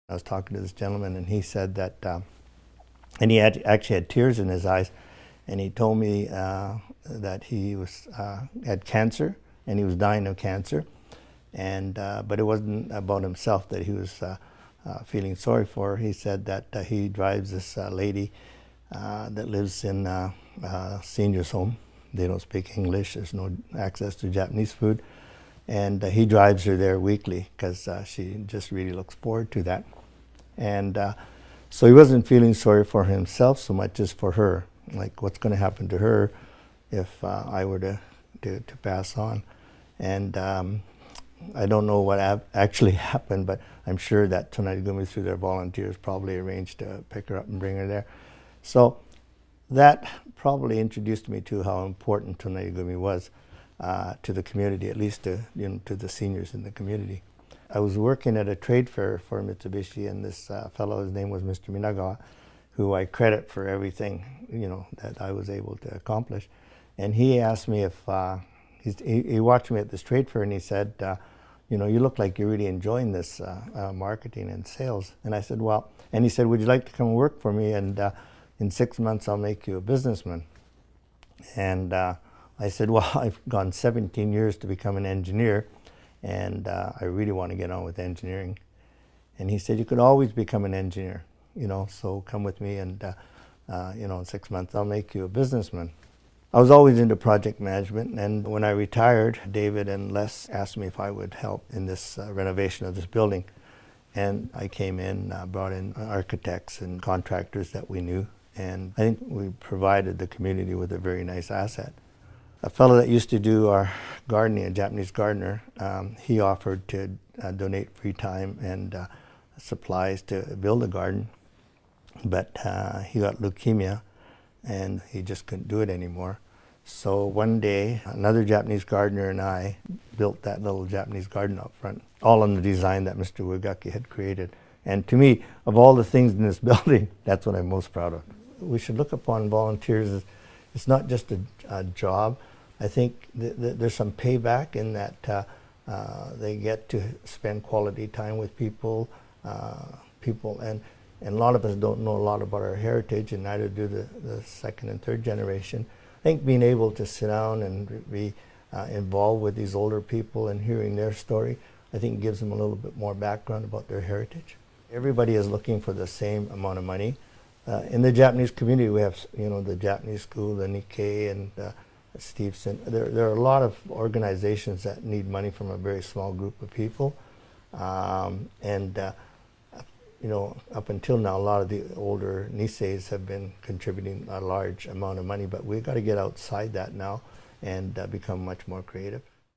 I was talking to this gentleman, and he said that, and he actually had tears in his eyes, and he told me that he had cancer, and he was dying of cancer, and but it wasn't about himself that he was feeling sorry for. He said that he drives this lady that lives in a seniors home. They don't speak English. There's no access to Japanese food. And he drives her there weekly because she just really looks forward to that. And so he wasn't feeling sorry for himself so much as for her. Like, what's going to happen to her if I were to pass on? And I don't know what actually happened, but I'm sure that Tonari Gumi, through their volunteers, probably arranged to pick her up and bring her there. So that probably introduced me to how important Tonari Gumi was to the community, at least to the seniors in the community. I was working at a trade fair for Mitsubishi, and this fellow, his name was Mr. Minagawa, who I credit for everything that I was able to accomplish. And he asked me if he watched me at this trade fair, and he said, you look like you're really enjoying this marketing and sales. And I said, well, and he said, would you like to come work for me? And in 6 months, I'll make you a businessman. And I said, well, I've gone 17 years to become an engineer, and I really want to get on with engineering. And he said, you could always become an engineer, so come with me, and in 6 months, I'll make you a businessman. I was always into project management, and when I retired, David and Les asked me if I would help in this renovation of this building. And I came in, brought in architects and contractors that we knew, and I think we provided the community with a very nice asset. A fellow that used to do our gardening, a Japanese gardener, he offered to donate free time and supplies to build a garden, but he got leukemia and he just couldn't do it anymore. So one day, another Japanese gardener and I built that little Japanese garden up front, all on the design that Mr. Uegaki had created. And to me, of all the things in this building, that's what I'm most proud of. We should look upon volunteers as, it's not just a job. I think there's some payback in that they get to spend quality time with people, and a lot of us don't know a lot about our heritage, and neither do the second and third generation. I think being able to sit down and be involved with these older people and hearing their story, I think gives them a little bit more background about their heritage. Everybody is looking for the same amount of money. In the Japanese community, we have the Japanese school, the Nikkei, and Stevenson. There are a lot of organizations that need money from a very small group of people, up until now, a lot of the older Niseis have been contributing a large amount of money, but we've got to get outside that now and become much more creative.